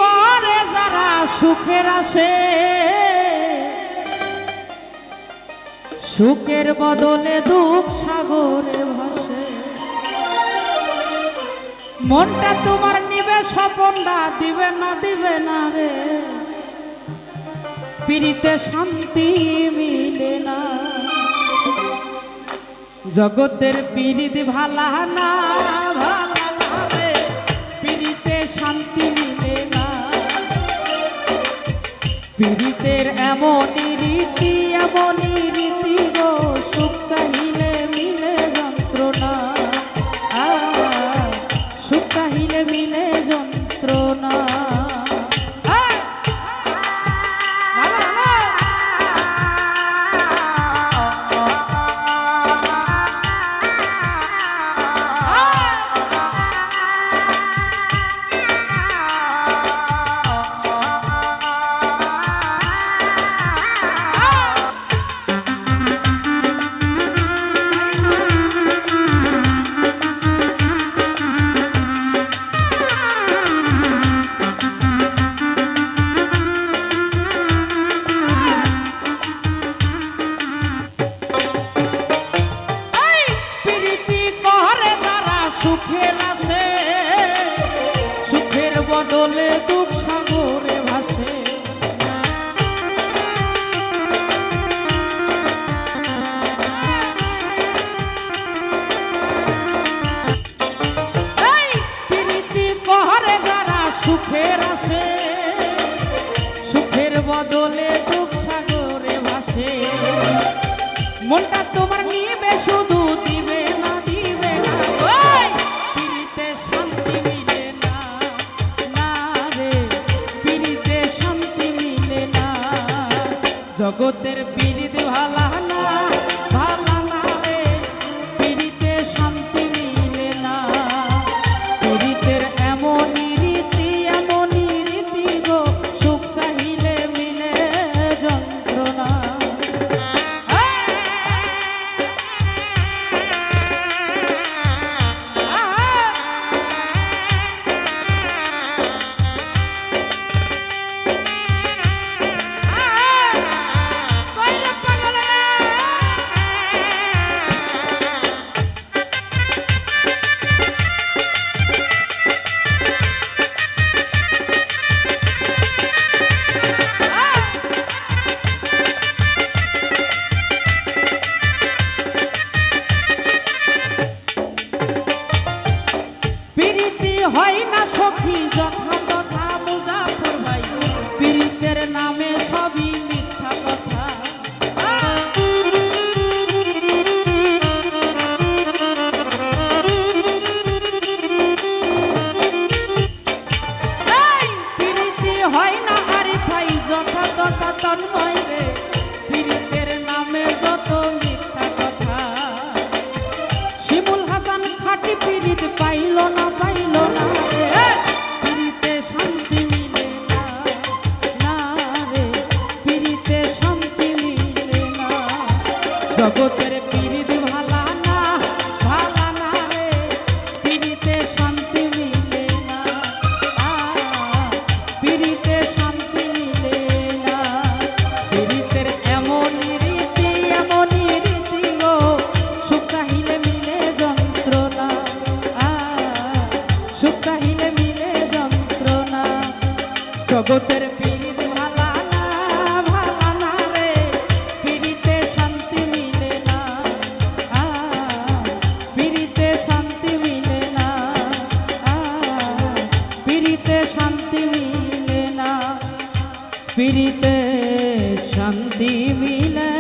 করে যারা সুখের আসে, সুখের বদলে দুঃখ সাগরে ভাসে। মনটা তোমার নিবে স্বপনটা দিবে না রে, পিরিতে শান্তি মিলে না। জগতের পিরিত ভালা না রে, পিরিতে শান্তি মিলে না। পিরিতের এমনই রীতি গো, সুখ চাহিলে মিলে যন্ত্রণা, সুখ চাহিলে মিলে যন্ত্রণা। সুখের আসে, সুখের বদলে দুঃখ সাগরে ভাসে। প্রীতি করে যারা সুখের আসে, সুখের বদলে দুঃখ সাগরে ভাসে। মনটা তোমার নিবে শুধু দিবে না শান্তি মিলে না, না রে, পিরিতে শান্তি মিলে না। জগতের পিরিত ভালা না রে, পিরিতে শান্তি মিলে না। পিরিতের এমনই রীতি গো, সুখ চাহিলে মিলে যন্ত্রণা। হয় না সখী যথা তথা মুজাফর ভাই, পীড়িতের নামে সবই মিথ্যা কথা। পীড়িতি হয় না আরে ভাই যথা তথা তন্ময় রে, পীড়িতের নামে যত মিথ্যা কথা। শিমুল হাসান খাঁটি পীড়িত পাইল না রে, পিরিতে শান্তি মিলে না রে, পিরিতে শান্তি মিলে না। জগতের পিরিত ভালা না রে, পিরিতে শান্তি মিলে না, পিরিতে শান্তি মিলে না। পিরিতের এমনই রীতি গো, সুখ চাহিলে মিলে যন্ত্রণা, সুখ চাহিলে মিলে যন্ত্রণা। জগতের পিরিত ভালা না রে, পিরিতে শান্তি মিলে না, পিরিতে শান্তি মিলে না, পিরিতে শান্তি মিলে না, পিরিতে শান্তি মিলে